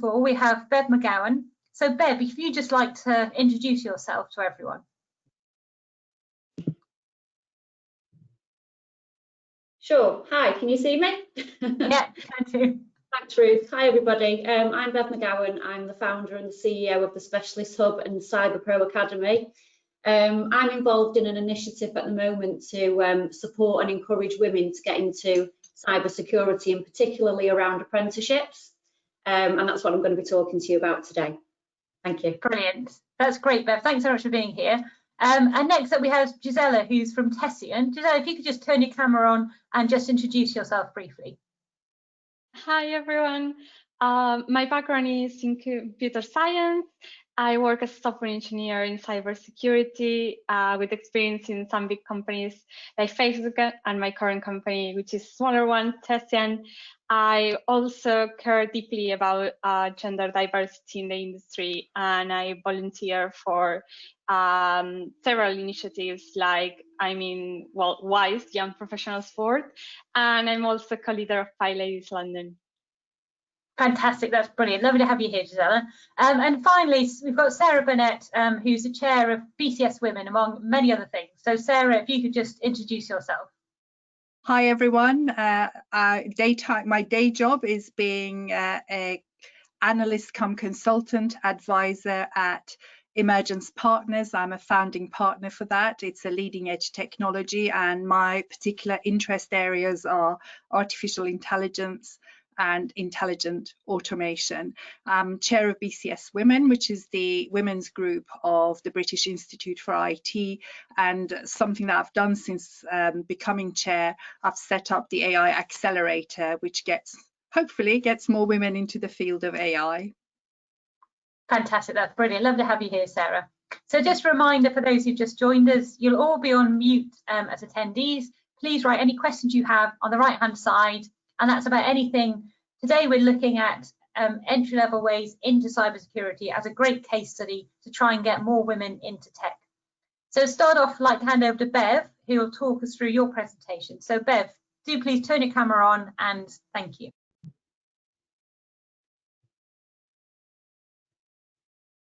of all, we have Bev McGowan. So Bev, if you'd just like to introduce yourself to everyone. Sure. Hi, can you see me? Yeah, can do. Thanks, Ruth. Hi, everybody. I'm Bev McGowan. I'm the founder and the CEO of the Specialist Hub and Cyber Pro Academy. I'm involved in an initiative at the moment to support and encourage women to get into cybersecurity, and particularly around apprenticeships. And that's what I'm going to be talking to you about today. Thank you. Brilliant. That's great, Bev. Thanks so much for being here. And next up we have Gisela, who's from Tessian. Gisela, if you could just turn your camera on and just introduce yourself briefly. Hi, everyone. My background is in computer science. I work as a software engineer in cybersecurity with experience in some big companies like Facebook and my current company, which is a smaller one, Tessian. I also care deeply about gender diversity in the industry, and I volunteer for several initiatives like WISE, Young Professional Sport, and I'm also co-leader of Pi Ladies London. Fantastic, that's brilliant. Lovely to have you here, Gisela. And finally, we've got Sarah Burnett, who's the chair of BCS Women, among many other things. So Sarah, if you could just introduce yourself. Hi, everyone. My day job is being a analyst cum consultant advisor at Emergence Partners. I'm a founding partner for that. It's a leading edge technology, and my particular interest areas are artificial intelligence and intelligent automation. I'm chair of BCS Women, which is the women's group of the British Institute for IT, and something that I've done since becoming chair, I've set up the AI accelerator, which hopefully gets more women into the field of AI. Fantastic, that's brilliant. Love to have you here, Sarah. So just a reminder for those who've just joined us, you'll all be on mute as attendees. Please write any questions you have on the right-hand side, and that's about anything. Today we're looking at entry-level ways into cybersecurity as a great case study to try and get more women into tech. So to start off, I'd like to hand over to Bev, who will talk us through your presentation. So Bev, do please turn your camera on, and thank you.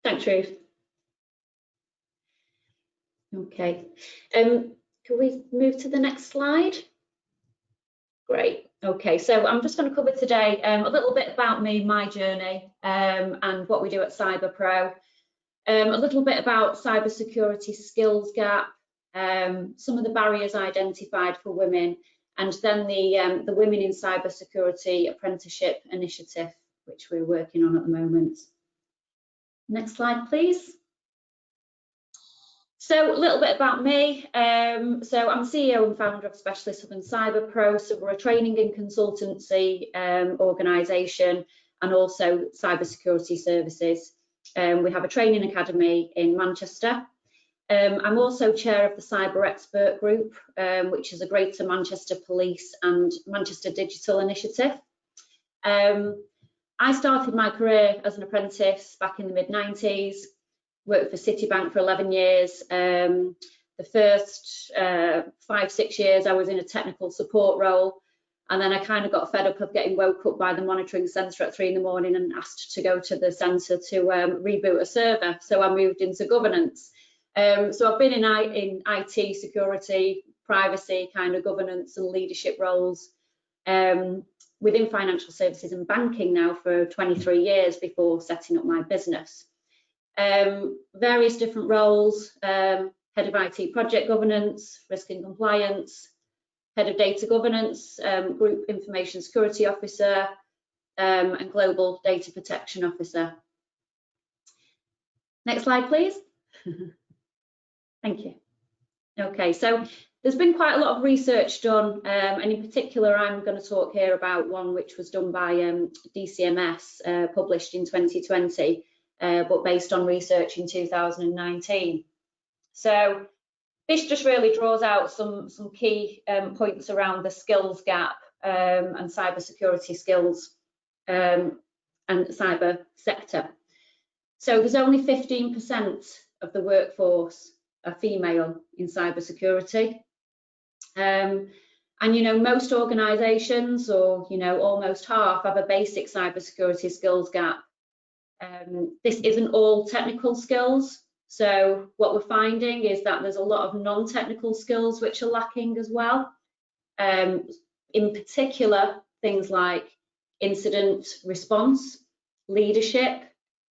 Thanks, Ruth. Okay, can we move to the next slide? Great. Okay, so I'm just going to cover today a little bit about me, my journey, and what we do at Cyber Pro. A little bit about cybersecurity skills gap, some of the barriers identified for women, and then the Women in Cybersecurity Apprenticeship Initiative, which we're working on at the moment. Next slide, please. So a little bit about me. So I'm CEO and founder of Specialist Hub and Cyber Pro. So we're a training and consultancy organisation, and also cybersecurity services. We have a training academy in Manchester. I'm also chair of the Cyber Expert Group, which is a Greater Manchester Police and Manchester Digital Initiative. I started my career as an apprentice back in the mid-90s, worked for Citibank for 11 years. The first 5-6 years I was in a technical support role, and then I kind of got fed up of getting woke up by the monitoring centre at 3 in the morning and asked to go to the centre to reboot a server. So I moved into governance. So I've been in IT, security, privacy, kind of governance and leadership roles within financial services and banking now for 23 years before setting up my business. Various different roles, head of IT project governance, risk and compliance, head of data governance, group information security officer, and global data protection officer. Next slide, please. Thank you. Okay, so there's been quite a lot of research done, and in particular I'm going to talk here about one which was done by DCMS, published in 2020, but based on research in 2019. So this just really draws out some key points around the skills gap and cybersecurity skills and cyber sector. So there's only 15% of the workforce are female in cybersecurity. And most organisations, or almost half, have a basic cybersecurity skills gap, This isn't all technical skills. So what we're finding is that there's a lot of non-technical skills which are lacking as well. In particular, things like incident response, leadership,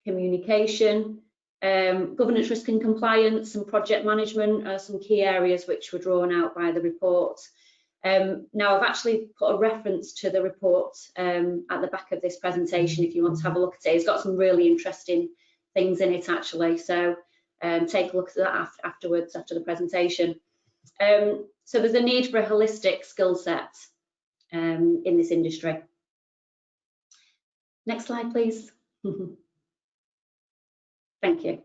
communication, governance, risk and compliance, and project management are some key areas which were drawn out by the report. Now, I've actually put a reference to the report at the back of this presentation if you want to have a look at it. It's got some really interesting things in it, actually, so take a look at that afterwards, after the presentation. So there's a need for a holistic skill set in this industry. Next slide, please. Thank you.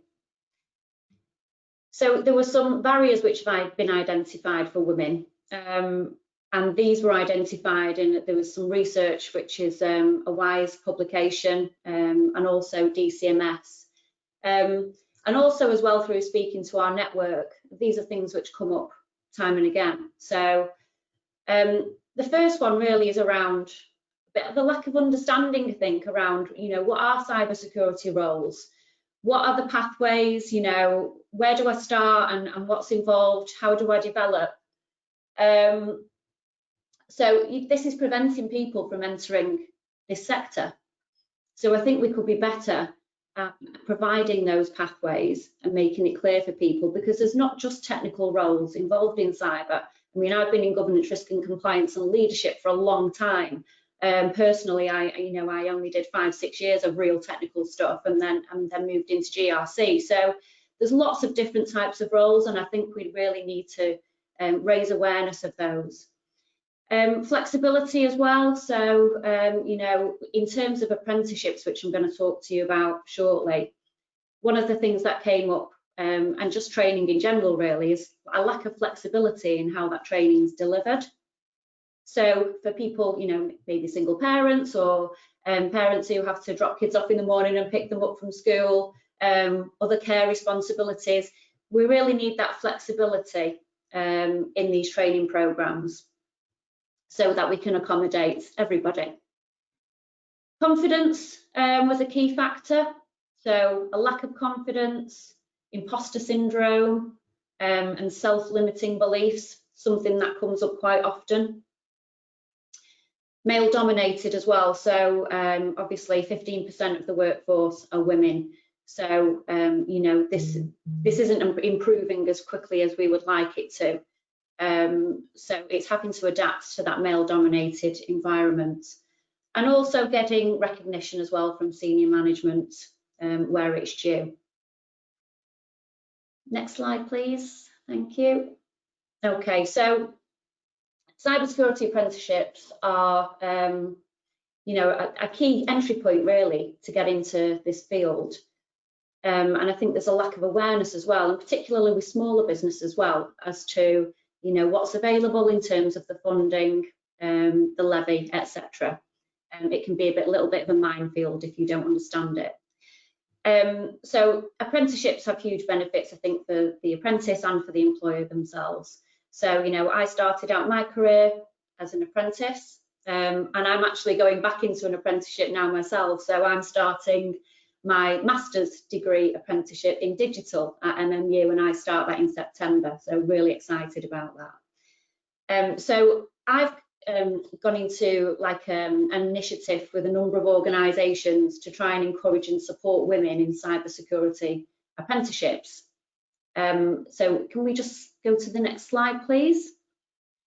So there were some barriers which have been identified for women, and these were identified in, there was some research which is a WISE publication, and also DCMS. And also as well through speaking to our network, these are things which come up time and again. So the first one really is around the lack of understanding, I think, around, you know, what are cybersecurity roles? What are the pathways? You know, where do I start and what's involved? How do I develop? So this is preventing people from entering this sector. So I think we could be better at providing those pathways and making it clear for people, because there's not just technical roles involved in cyber. I mean, I've been in governance, risk and compliance and leadership for a long time. Personally, I only did 5-6 years of real technical stuff, and then moved into GRC. So there's lots of different types of roles, and I think we really need to raise awareness of those. Flexibility as well. So, you know, in terms of apprenticeships, which I'm going to talk to you about shortly, one of the things that came up, and just training in general really, is a lack of flexibility in how that training is delivered. So for people, you know, maybe single parents or parents who have to drop kids off in the morning and pick them up from school, other care responsibilities, we really need that flexibility in these training programs so that we can accommodate everybody. Confidence was a key factor. So a lack of confidence, imposter syndrome, and self-limiting beliefs, something that comes up quite often. Male dominated as well, so obviously 15% of the workforce are women. So you know, this isn't improving as quickly as we would like it to. So it's having to adapt to that male dominated environment, and also getting recognition as well from senior management where it's due. Next slide, please. Thank you. Okay, so cybersecurity apprenticeships are, you know, a key entry point really to get into this field. And I think there's a lack of awareness as well, and particularly with smaller business as well, as to, you know, what's available in terms of the funding, the levy, etc. It can be a little bit of a minefield if you don't understand it. So apprenticeships have huge benefits, I think, for the apprentice and for the employer themselves. So, you know, I started out my career as an apprentice, and I'm actually going back into an apprenticeship now myself. So I'm starting my master's degree apprenticeship in digital at MMU, and I start that in September. So really excited about that. So I've gone into like an initiative with a number of organisations to try and encourage and support women in cybersecurity apprenticeships. So can we just go to the next slide, please?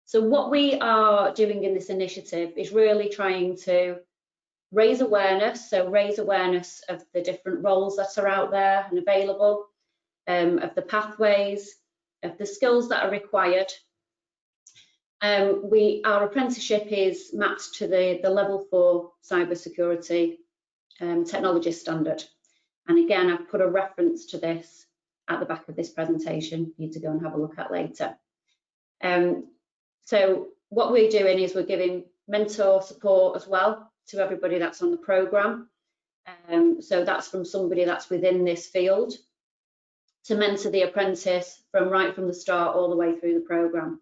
So what we are doing in this initiative is really trying to raise awareness, so raise awareness of the different roles that are out there and available, of the pathways, of the skills that are required. Our apprenticeship is mapped to the level 4 cybersecurity technologist standard. And again, I've put a reference to this at the back of this presentation for you to go and have a look at later. So what we're doing is we're giving mentor support as well to everybody that's on the programme. So that's from somebody that's within this field to mentor the apprentice right from the start all the way through the programme.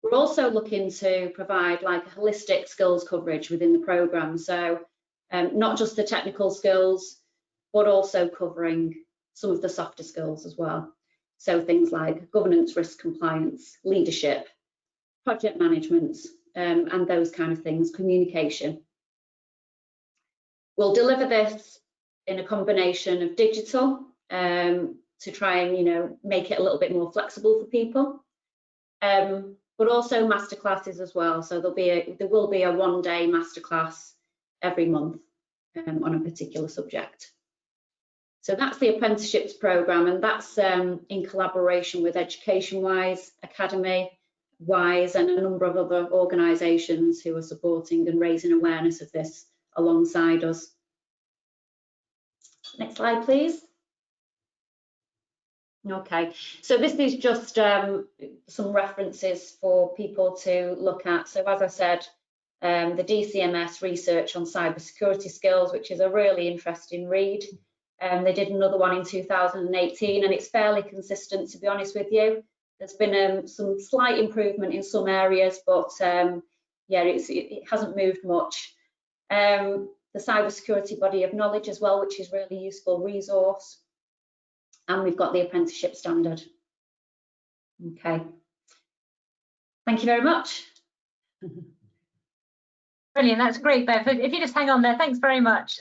We're also looking to provide like a holistic skills coverage within the programme. So not just the technical skills, but also covering some of the softer skills as well. So things like governance, risk compliance, leadership, project management, and those kind of things, communication. We'll deliver this in a combination of digital to try and make it a little bit more flexible for people, but also masterclasses as well. So there will be a one-day masterclass every month on a particular subject. So that's the apprenticeships programme, and that's in collaboration with Education Wise, Academy Wise, and a number of other organisations who are supporting and raising awareness of this alongside us. Next slide, please. Okay, so this is just some references for people to look at. So as I said, the DCMS research on cybersecurity skills, which is a really interesting read. They did another one in 2018, and it's fairly consistent, to be honest with you. There's been some slight improvement in some areas, but yeah, it hasn't moved much. The cybersecurity body of knowledge as well, which is a really useful resource. And we've got the apprenticeship standard. Okay. Thank you very much. Brilliant, that's great, Bev. If you just hang on there, thanks very much.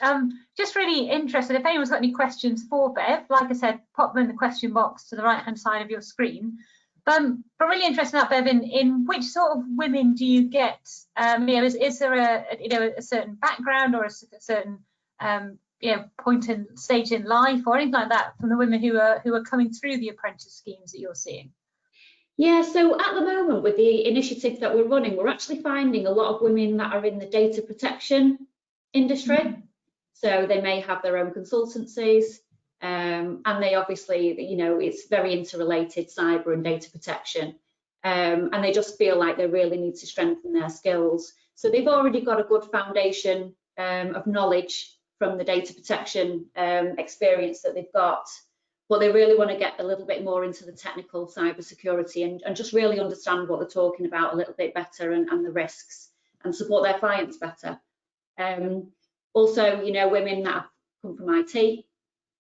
Just really interested, if anyone's got any questions for Bev, like I said, pop them in the question box to the right-hand side of your screen. But really interested in that, Bev, in which sort of women do you get? Is there a certain background or a certain point and stage in life or anything like that from the women who are coming through the apprentice schemes that you're seeing? Yeah, so at the moment with the initiative that we're running, we're actually finding a lot of women that are in the data protection industry. Mm-hmm. So they may have their own consultancies, and they obviously, it's very interrelated, cyber and data protection, and they just feel like they really need to strengthen their skills. So they've already got a good foundation of knowledge from the data protection experience that they've got. But they really want to get a little bit more into the technical cybersecurity and just really understand what they're talking about a little bit better and the risks, and support their clients better. Also, women that have come from IT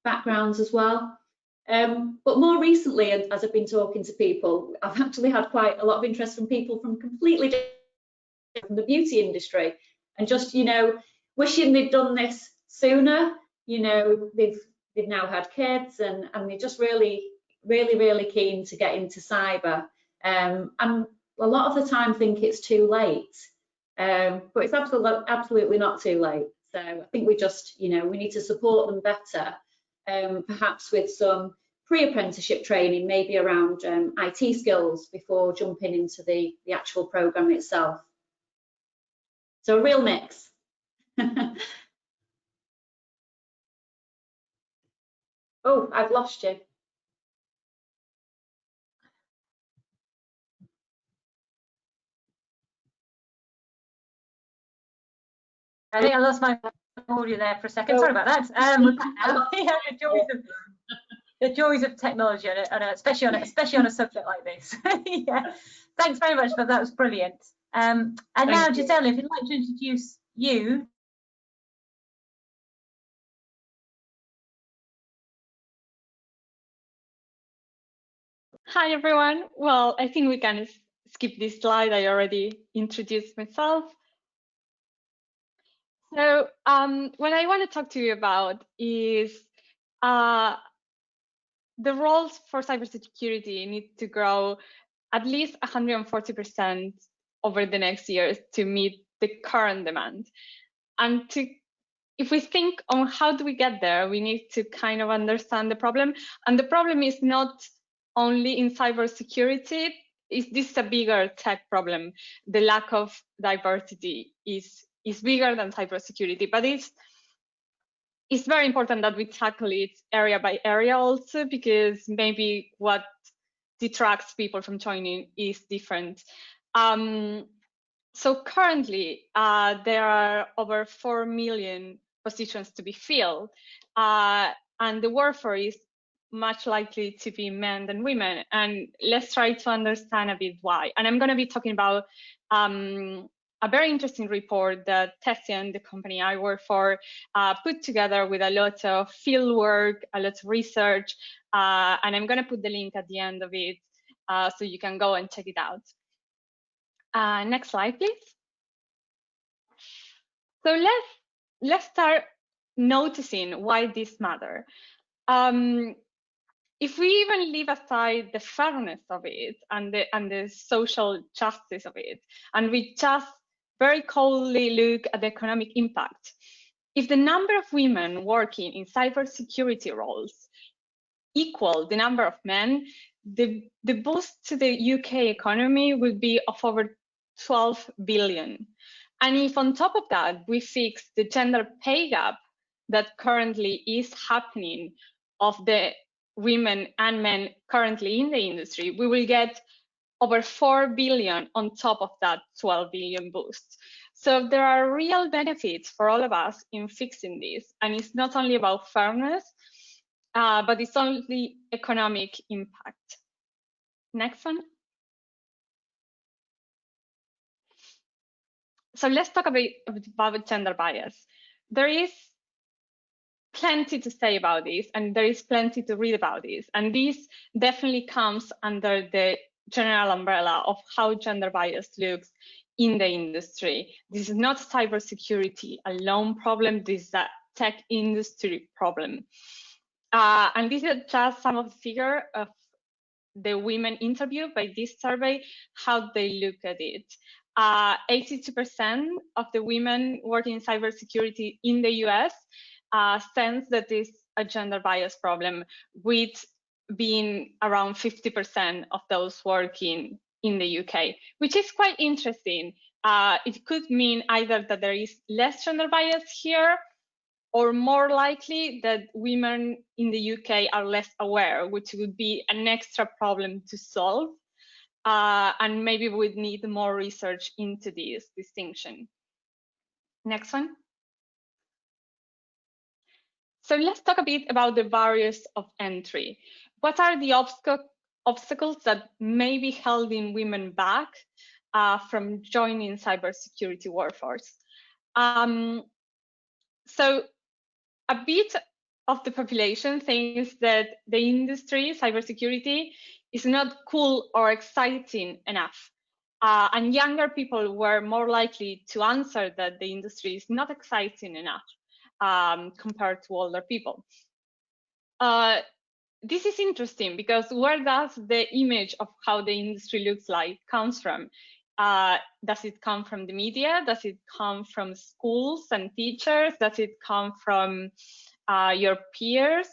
backgrounds as well. But more recently, as I've been talking to people, I've actually had quite a lot of interest from people from completely different, from the beauty industry, and just, wishing they'd done this sooner. They've now had kids, and they're just really keen to get into cyber, and a lot of the time think it's too late, but it's absolutely not too late. So I think we just, we need to support them better, perhaps with some pre-apprenticeship training, maybe around IT skills before jumping into the actual programme itself. So a real mix. Oh, I've lost you. I think I lost my audio there for a second. Sorry about that. The joys of technology, especially on a subject like this. Yeah. Thanks very much, but that was brilliant. And now, Giselle, if you'd like to introduce you. Hi, everyone. Well, I think we can skip this slide. I already introduced myself. So what I want to talk to you about is the roles for cybersecurity need to grow at least 140% over the next years to meet the current demand. And if we think on how do we get there, we need to kind of understand the problem. And the problem is not only in cybersecurity. This is a bigger tech problem. The lack of diversity is bigger than cybersecurity, but it's very important that we tackle it area by area also, because maybe what detracts people from joining is different. So currently, there are over 4 million positions to be filled, and the workforce is much likely to be men than women. And let's try to understand a bit why. And I'm going to be talking about a very interesting report that Tessian, the company I work for, put together with a lot of field work, a lot of research, and I'm going to put the link at the end of it so you can go and check it out. Next slide, please. So let's start noticing why this matters. If we even leave aside the fairness of it and the social justice of it, and we just very coldly look at the economic impact, if the number of women working in cybersecurity roles equal the number of men, the boost to the UK economy will be of over 12 billion. And if on top of that, we fix the gender pay gap that currently is happening of the women and men currently in the industry, we will get over 4 billion on top of that 12 billion boost. So there are real benefits for all of us in fixing this. And it's not only about fairness, but it's only economic impact. Next one. So let's talk a bit about gender bias. There is plenty to say about this, and there is plenty to read about this. And this definitely comes under the general umbrella of how gender bias looks in the industry. This is not cybersecurity alone problem, this is a tech industry problem. And these are just some of the figures of the women interviewed by this survey, how they look at it. 82% of the women working in cybersecurity in the US sense that this is a gender bias problem, with being around 50% of those working in the UK, which is quite interesting. It could mean either that there is less gender bias here, or more likely that women in the UK are less aware, which would be an extra problem to solve. And maybe we'd need more research into this distinction. Next one. So let's talk a bit about the barriers of entry. What are the obstacles that may be holding women back from joining cybersecurity workforce? So a bit of the population thinks that the industry, cybersecurity, is not cool or exciting enough. And younger people were more likely to answer that the industry is not exciting enough compared to older people. This is interesting because where does the image of how the industry looks like comes from? Does it come from the media? Does it come from schools and teachers? Does it come from your peers?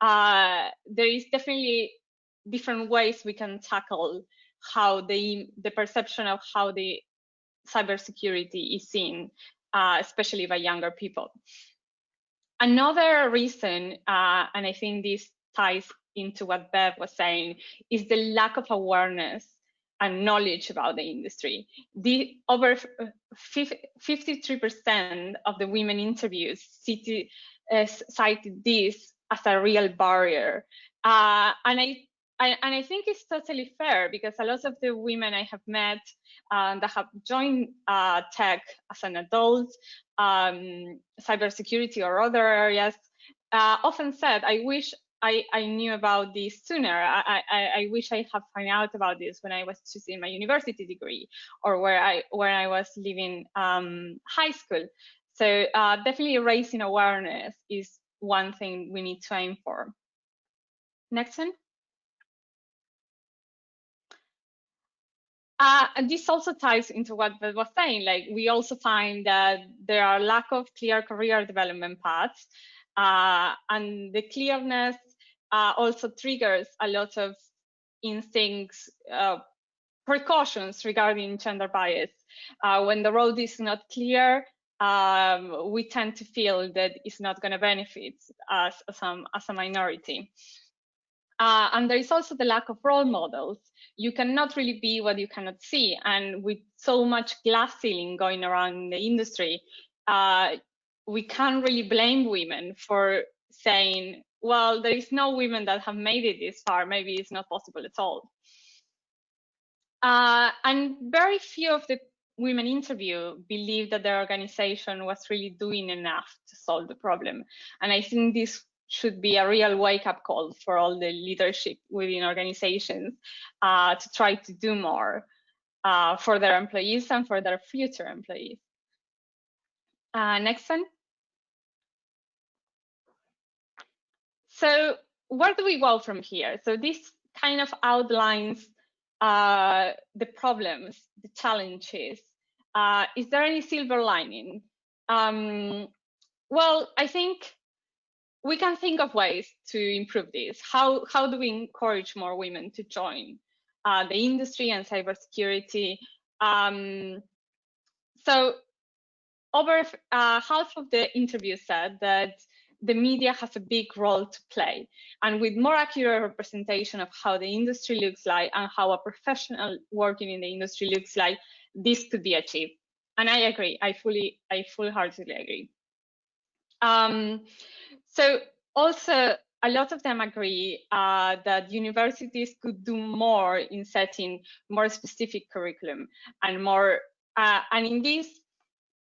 There is definitely different ways we can tackle how the perception of how the cybersecurity is seen, especially by younger people. Another reason, and I think this ties into what Bev was saying, is the lack of awareness and knowledge about the industry. Over 53% of the women interviewed cited this as a real barrier. And I think it's totally fair, because a lot of the women I have met that have joined tech as an adult, cybersecurity or other areas, often said, I wish I knew about this sooner. I wish I had found out about this when I was choosing my university degree, or where I was leaving high school. So definitely raising awareness is one thing we need to aim for. Next one. And this also ties into what Beth was saying. Like, we also find that there are lack of clear career development paths, and the clearness also triggers a lot of instincts, precautions regarding gender bias. When the road is not clear, we tend to feel that it's not going to benefit us as a minority. And there is also the lack of role models. You cannot really be what you cannot see. And with so much glass ceiling going around in the industry, we can't really blame women for saying, well, there is no women that have made it this far. Maybe it's not possible at all. And very few of the women interviewed believed that their organization was really doing enough to solve the problem. And I think this should be a real wake-up call for all the leadership within organizations to try to do more for their employees and for their future employees. Next one. So where do we go from here? So this kind of outlines the problems, the challenges. Is there any silver lining? Well, I think we can think of ways to improve this. How do we encourage more women to join the industry and cybersecurity? So over half of the interviews said that the media has a big role to play, and with more accurate representation of how the industry looks like and how a professional working in the industry looks like, this could be achieved. And I agree, I full-heartedly agree. So also, a lot of them agree that universities could do more in setting more specific curriculum and more, and in this,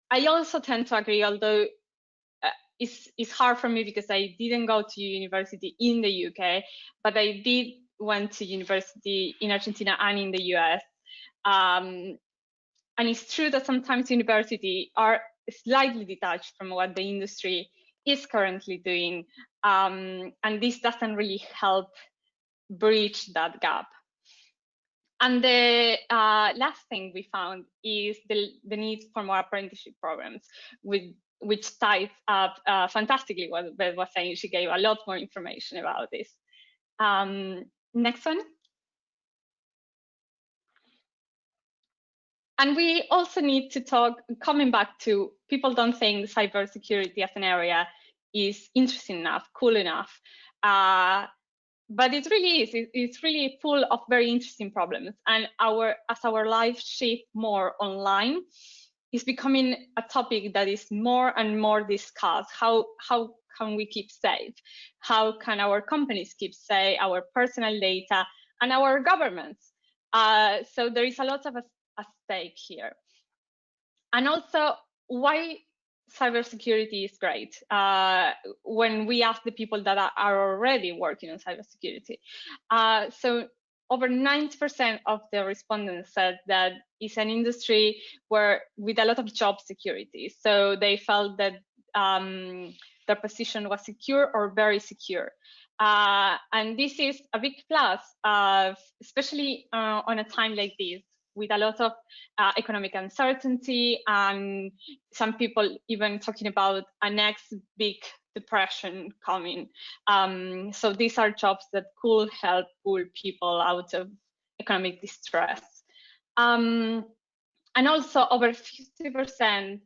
I also tend to agree, although it's hard for me because I didn't go to university in the UK, but I did went to university in Argentina and in the US. And it's true that sometimes universities are slightly detached from what the industry is currently doing. And this doesn't really help bridge that gap. And the last thing we found is the need for more apprenticeship programs, which ties up fantastically what Beth was saying. She gave a lot more information about this. Next one. And we also need to talk, coming back to, people don't think cybersecurity as an area is interesting enough, cool enough. But it really is. It's really full of very interesting problems. And as our lives shift more online, it's becoming a topic that is more and more discussed. How can we keep safe? How can our companies keep safe, our personal data, and our governments? So there is a lot of a stake here. And also, why cybersecurity is great when we ask the people that are already working on cybersecurity. So over 90% of the respondents said that it's an industry with a lot of job security. So they felt that their position was secure or very secure. And this is a big plus, especially on a time like this, with a lot of economic uncertainty, and some people even talking about a next big depression coming. So these are jobs that could help pull people out of economic distress. And also over 50%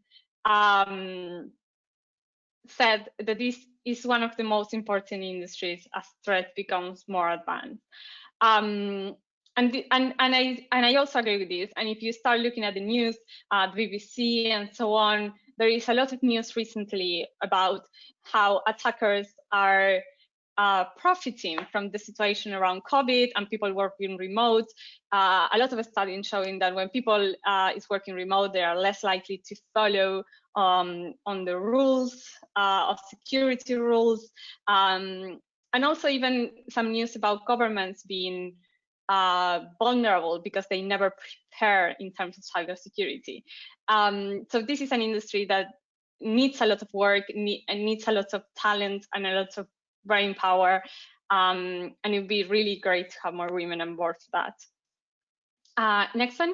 said that this is one of the most important industries as threat becomes more advanced. And I also agree with this. And if you start looking at the news, the BBC and so on, there is a lot of news recently about how attackers are profiting from the situation around COVID and people working remote. A lot of studies showing that when people is working remote, they are less likely to follow on the rules of security rules. And also even some news about governments being vulnerable because they never prepare in terms of cybersecurity. So this is an industry that needs a lot of work and needs a lot of talent and a lot of brain power. And it would be really great to have more women on board for that. Next one.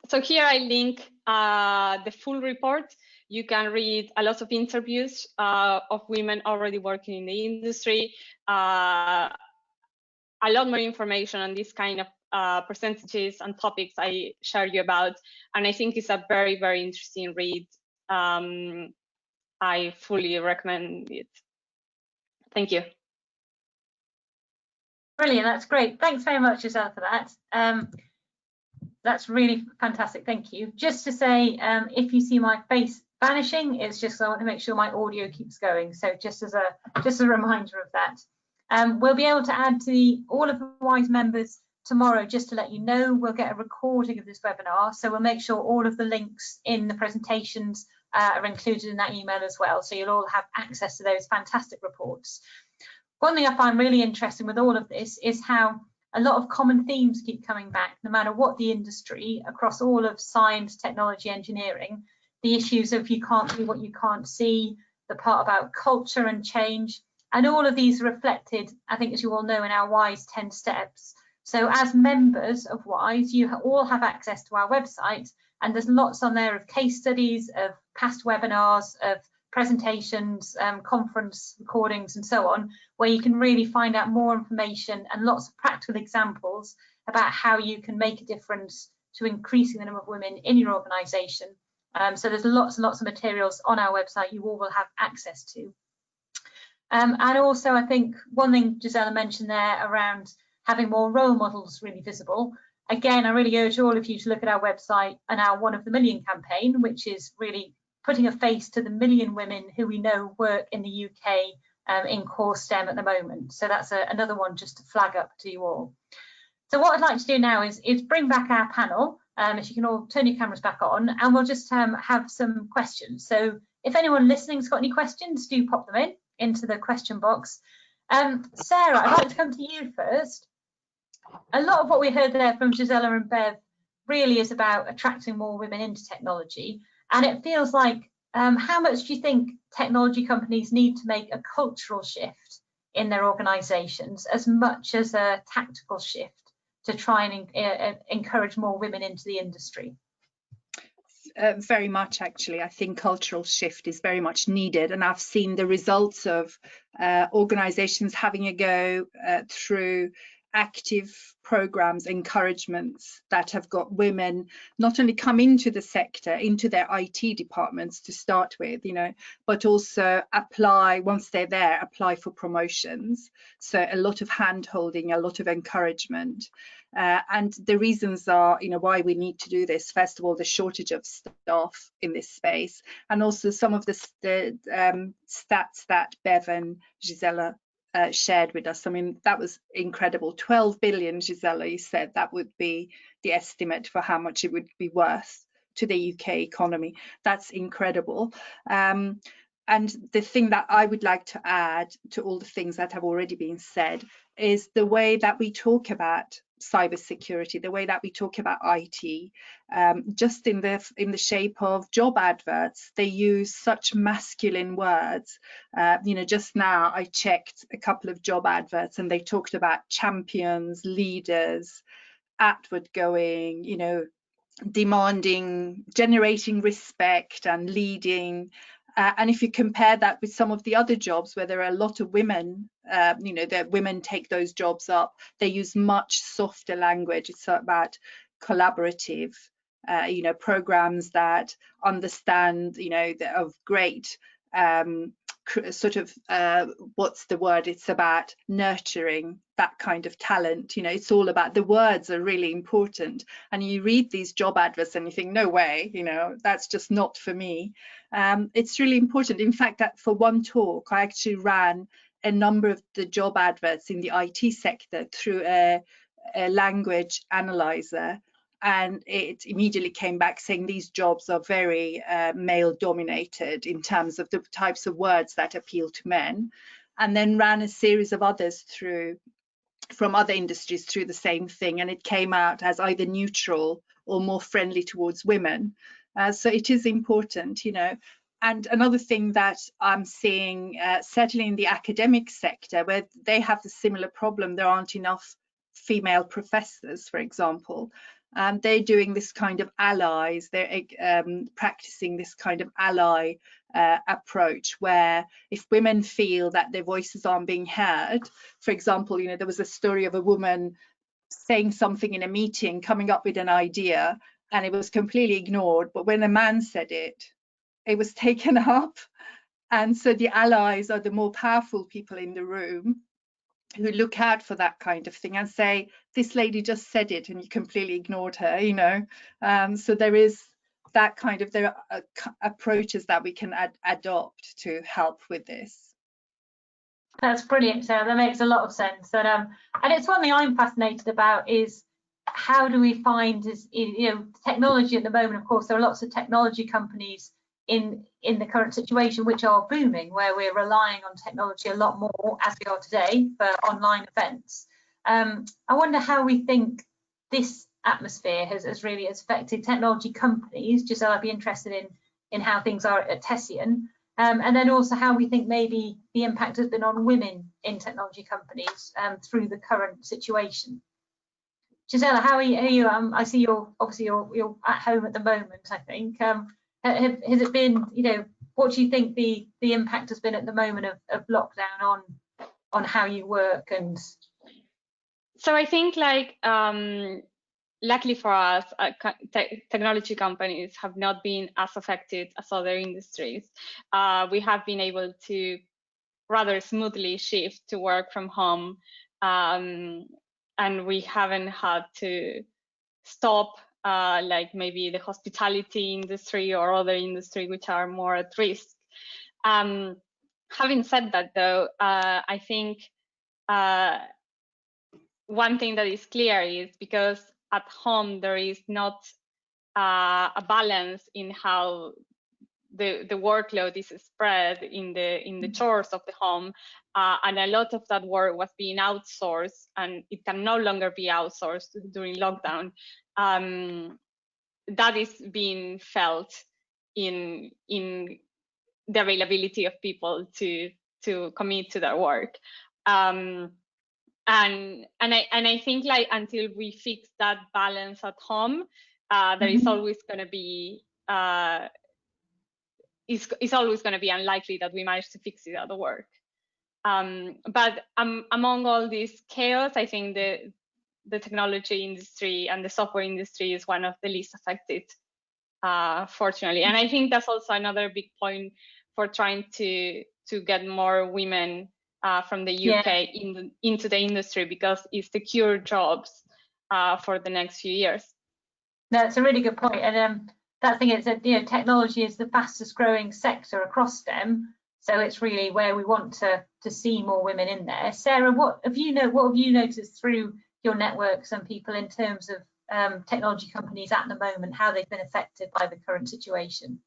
So here I link the full report. You can read a lot of interviews of women already working in the industry, a lot more information on this kind of percentages and topics I shared you about. And I think it's a very, very interesting read. I fully recommend it. Thank you. Brilliant, that's great. Thanks very much, Giselle, for that. That's really fantastic, thank you. Just to say, if you see my face vanishing, it's just I want to make sure my audio keeps going. So just as a reminder of that. We'll be able to add to all of the WISE members tomorrow, just to let you know, we'll get a recording of this webinar. So we'll make sure all of the links in the presentations are included in that email as well. So you'll all have access to those fantastic reports. One thing I find really interesting with all of this is how a lot of common themes keep coming back, no matter what the industry, across all of science, technology, engineering. The issues of you can't do what you can't see, the part about culture and change, and all of these reflected, I think, as you all know, in our WISE 10 steps. So as members of WISE, you all have access to our website, and there's lots on there of case studies, of past webinars, of presentations, conference recordings, and so on, where you can really find out more information and lots of practical examples about how you can make a difference to increasing the number of women in your organisation. So there's lots and lots of materials on our website you all will have access to. And also, I think one thing Gisela mentioned there around having more role models really visible. Again, I really urge all of you to look at our website and our One of the Million campaign, which is really putting a face to the million women who we know work in the UK in core STEM at the moment. So that's another one just to flag up to you all. So what I'd like to do now is bring back our panel. If you can all turn your cameras back on, and we'll just have some questions. So if anyone listening's got any questions, do pop them into the question box. Sarah, I'd like to come to you first. A lot of what we heard there from Gisela and Bev really is about attracting more women into technology. And it feels like, how much do you think technology companies need to make a cultural shift in their organisations as much as a tactical shift to try and encourage more women into the industry? Very much, actually. I think cultural shift is very much needed, and I've seen the results of organisations having a go through active programs, encouragements that have got women not only come into the sector, into their IT departments to start with, you know, but also apply, once they're there, apply for promotions. So a lot of hand holding, a lot of encouragement. And the reasons are, you know, why we need to do this. First of all, the shortage of staff in this space, and also some of the stats that Bev and Gisela shared with us. I mean, that was incredible. 12 billion, Gisela, you said that would be the estimate for how much it would be worth to the UK economy. That's incredible. And the thing that I would like to add to all the things that have already been said is the way that we talk about cybersecurity, the way that we talk about IT, just in the shape of job adverts. They use such masculine words. You know, just now I checked a couple of job adverts and they talked about champions, leaders, outward going, you know, demanding, generating respect and leading. And if you compare that with some of the other jobs where there are a lot of women, you know, that women take those jobs up, they use much softer language. It's about collaborative, you know, programs that understand, you know, of great sort of, what's the word? It's about nurturing that kind of talent. You know, it's all about, the words are really important. And you read these job adverts and you think, no way, you know, that's just not for me. It's really important. In fact, that for one talk, I actually ran a number of the job adverts in the IT sector through a language analyzer. And it immediately came back saying these jobs are very male dominated in terms of the types of words that appeal to men, and then ran a series of others through from other industries through the same thing, and it came out as either neutral or more friendly towards women. So it is important, you know. And another thing that I'm seeing, certainly in the academic sector, where they have the similar problem, there aren't enough female professors, for example. They're doing this kind of allies, they're practicing this kind of ally approach, where if women feel that their voices aren't being heard, for example, you know, there was a story of a woman saying something in a meeting, coming up with an idea, and it was completely ignored, but when a man said it, it was taken up. And so the allies are the more powerful people in the room who look out for that kind of thing and say, this lady just said it and you completely ignored her, you know. So there is that kind of, there are approaches that we can adopt to help with this. That's brilliant, Sarah. That makes a lot of sense. And it's one thing I'm fascinated about is how do we find technology at the moment. Of course, there are lots of technology companies in the current situation which are booming, where we're relying on technology a lot more as we are today for online events. I wonder how we think this atmosphere has really affected technology companies. Giselle, I'd be interested in how things are at Tessian. And then also how we think maybe the impact has been on women in technology companies through the current situation. Gisela, how are you? I see you're at home at the moment, I think. Has it been, what do you think the impact has been at the moment of lockdown on how you work? And so I think, like, luckily for us, technology companies have not been as affected as other industries. We have been able to rather smoothly shift to work from home, and we haven't had to stop like maybe the hospitality industry or other industry which are more at risk. Having said that, though, I think one thing that is clear is because at home there is not a balance in how the workload is spread in the chores of the home, and a lot of that work was being outsourced, and it can no longer be outsourced during lockdown. That is being felt in the availability of people to commit to their work. And I think, like, until we fix that balance at home, there is always going to be it's always going to be unlikely that we manage to fix it at work. But among all this chaos, I think the technology industry and the software industry is one of the least affected, fortunately. And I think that's also another big point for trying to get more women from the UK into the industry, because it's secure jobs for the next few years. That's a really good point. And that thing is that technology is the fastest growing sector across STEM, so it's really where we want to see more women in there. Sarah, what have you noticed through your networks and people in terms of technology companies at the moment, how they've been affected by the current situation?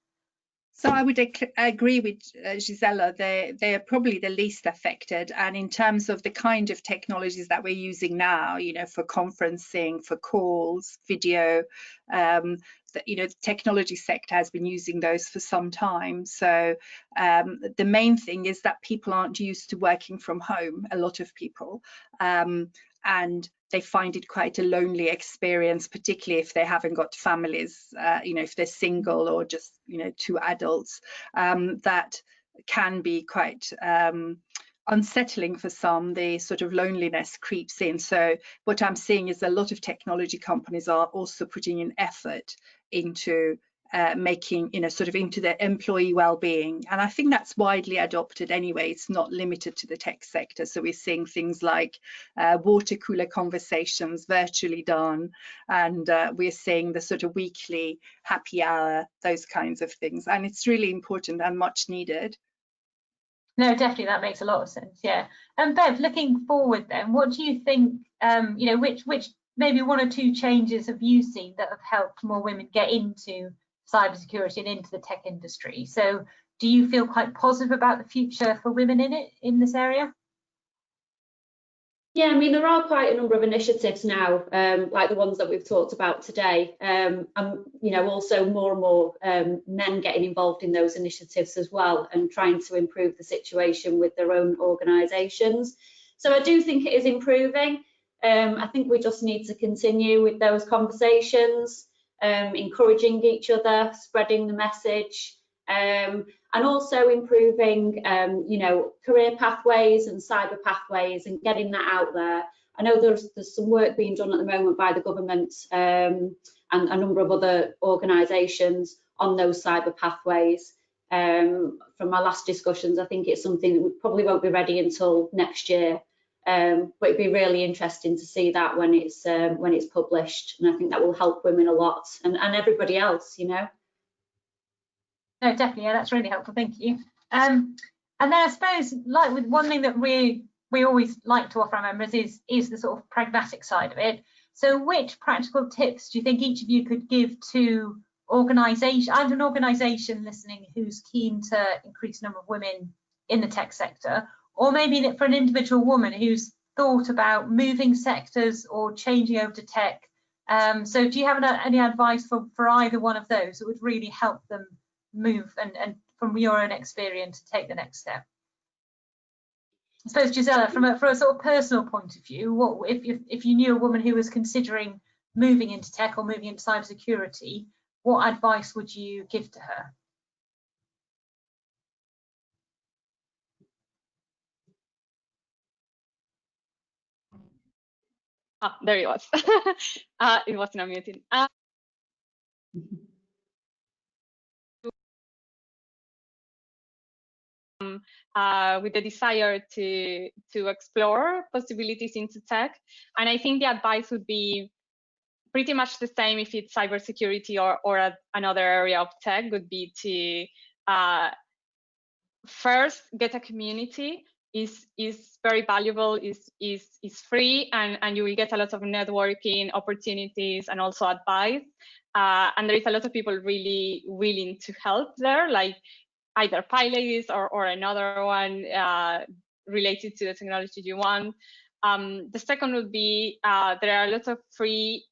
So I would agree with Gisela. They are probably the least affected, and in terms of the kind of technologies that we're using now, for conferencing, for calls, video, the technology sector has been using those for some time. So the main thing is that people aren't used to working from home, a lot of people, and they find it quite a lonely experience, particularly if they haven't got families, if they're single or just, two adults. That can be quite unsettling for some. The sort of loneliness creeps in. So what I'm seeing is a lot of technology companies are also putting in effort into making, sort of into their employee well-being. And I think that's widely adopted anyway. It's not limited to the tech sector. So we're seeing things like water cooler conversations virtually done, and we're seeing the sort of weekly happy hour, those kinds of things. And it's really important and much needed. No, definitely, that makes a lot of sense. Yeah. And Bev, looking forward then, what do you think, which maybe one or two changes have you seen that have helped more women get into cybersecurity and into the tech industry? So do you feel quite positive about the future for women in this area? Yeah, I mean, there are quite a number of initiatives now, like the ones that we've talked about today, and also more and more men getting involved in those initiatives as well, and trying to improve the situation with their own organisations. So I do think it is improving. I think we just need to continue with those conversations, encouraging each other, spreading the message, and also improving, career pathways and cyber pathways, and getting that out there. I know there's some work being done at the moment by the government and a number of other organisations on those cyber pathways. From my last discussions, I think it's something that we probably won't be ready until next year. But it'd be really interesting to see that when it's published, and I think that will help women a lot, and everybody else, No, definitely, yeah, that's really helpful. Thank you. And then I suppose, like with one thing that we always like to offer our members is the sort of pragmatic side of it. So which practical tips do you think each of you could give to an organisation listening who's keen to increase the number of women in the tech sector, or maybe for an individual woman who's thought about moving sectors or changing over to tech? So do you have any advice for either one of those that would really help them move and from your own experience to take the next step? I suppose, Gisela, from a sort of personal point of view, what if you knew a woman who was considering moving into tech or moving into cybersecurity, what advice would you give to her? Ah, there it was. It wasn't unmuted. With the desire to explore possibilities into tech, and I think the advice would be pretty much the same if it's cybersecurity or another area of tech. Would be to first get a community. Is very valuable, is free, and you will get a lot of networking opportunities and also advice. And there is a lot of people really willing to help there, like either pilots or another one related to the technology you want. The second would be there are a lot of free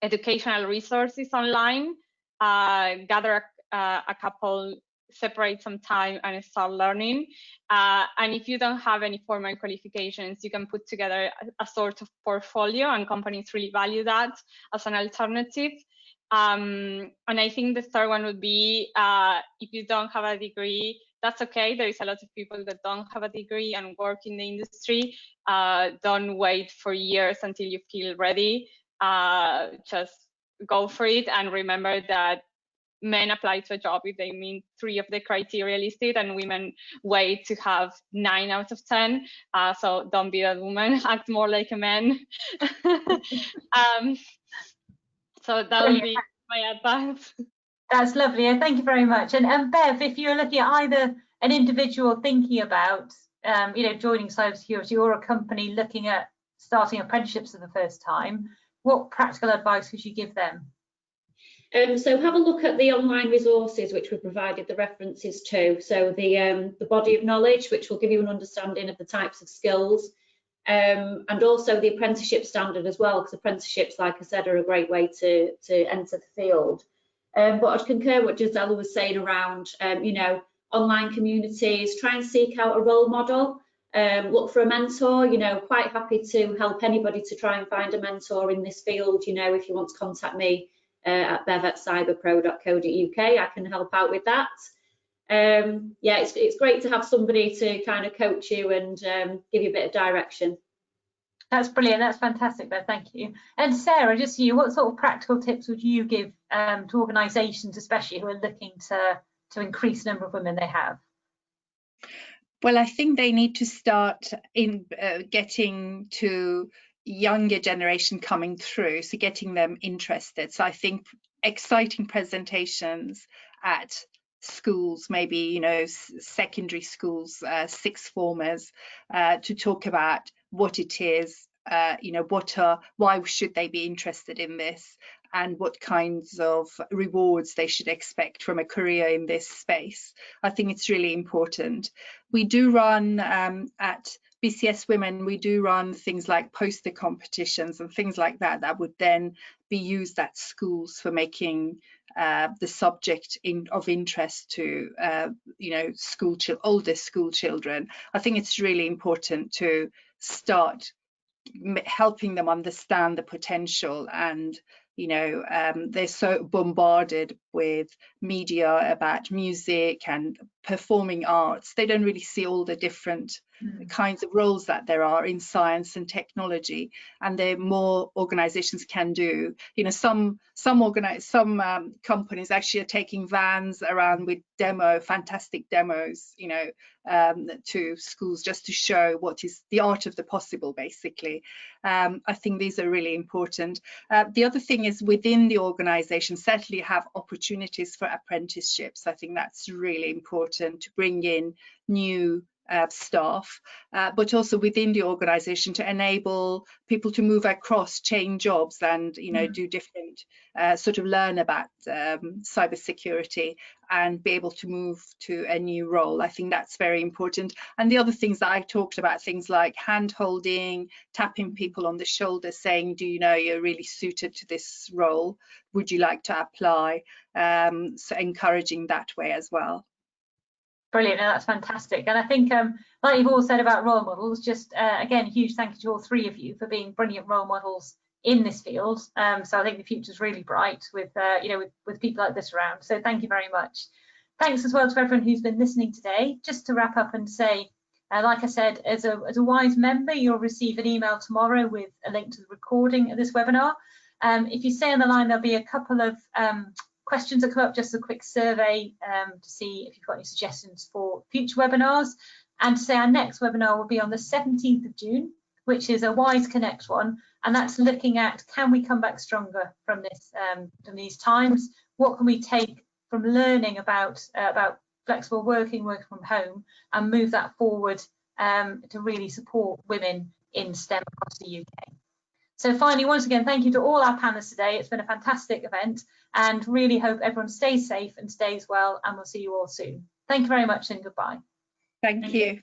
educational resources online. Gather a couple, separate some time and start learning. And if you don't have any formal qualifications, you can put together a sort of portfolio, and companies really value that as an alternative. And I think the third one would be if you don't have a degree, that's okay. There is a lot of people that don't have a degree and work in the industry. Don't wait for years until you feel ready. Just go for it, and remember that men apply to a job if they meet 3 of the criteria listed, and women wait to have 9 out of 10. So don't be that woman, act more like a man. So that would be my advice. That's lovely, and thank you very much. And Bev, if you're looking at either an individual thinking about joining cybersecurity, or a company looking at starting apprenticeships for the first time, what practical advice would you give them? So have a look at the online resources which we provided the references to. So the body of knowledge, which will give you an understanding of the types of skills, and also the apprenticeship standard as well, because apprenticeships, like I said, are a great way to enter the field. But I'd concur what Gisela was saying around, online communities. Try and seek out a role model. Look for a mentor. Quite happy to help anybody to try and find a mentor in this field. If you want to contact me at bev@cyberpro.co.uk, I can help out with that. Yeah, it's great to have somebody to kind of coach you and give you a bit of direction. That's brilliant. That's fantastic, Bev. Thank you. And Sarah, just you, what sort of practical tips would you give to organisations, especially who are looking to increase the number of women they have? Well, I think they need to start in getting to younger generation coming through, so getting them interested. So I think exciting presentations at schools, maybe secondary schools, sixth formers, to talk about what it is, why should they be interested in this, and what kinds of rewards they should expect from a career in this space. I think it's really important. We do run at BCS Women, we do run things like poster competitions and things like that that would then be used at schools for making the subject of interest to older school children. I think it's really important to start helping them understand the potential, and they're so bombarded with media about music and performing arts. They don't really see all the different kinds of roles that there are in science and technology, and there are more organizations can do. You know, some companies actually are taking vans around with fantastic demos, you know, to schools just to show what is the art of the possible, basically. I think these are really important. The other thing is, within the organization, certainly have opportunities for apprenticeships. I think that's really important to bring in new staff, but also within the organization to enable people to move across, change jobs, and, you know, do different sort of learn about cybersecurity and be able to move to a new role. I think that's very important. And the other things that I talked about, things like hand holding, tapping people on the shoulder, saying, do you know you're really suited to this role? Would you like to apply? So encouraging that way as well. Brilliant, no, that's fantastic. And I think, like you've all said about role models, just again, huge thank you to all three of you for being brilliant role models in this field. So I think the future's really bright with, you know, with people like this around. So thank you very much. Thanks as well to everyone who's been listening today. Just to wrap up and say, like I said, as a WISE member, you'll receive an email tomorrow with a link to the recording of this webinar. If you stay on the line, there'll be a couple of questions that come up, just a quick survey to see if you've got any suggestions for future webinars. And to say our next webinar will be on the 17th of June, which is a WISE Connect one, and that's looking at, can we come back stronger from this, from these times? What can we take from learning about flexible working from home, and move that forward to really support women in STEM across the UK. So finally, once again, thank you to all our panelists today. It's been a fantastic event, and really hope everyone stays safe and stays well, and we'll see you all soon. Thank you very much and goodbye. Thank you.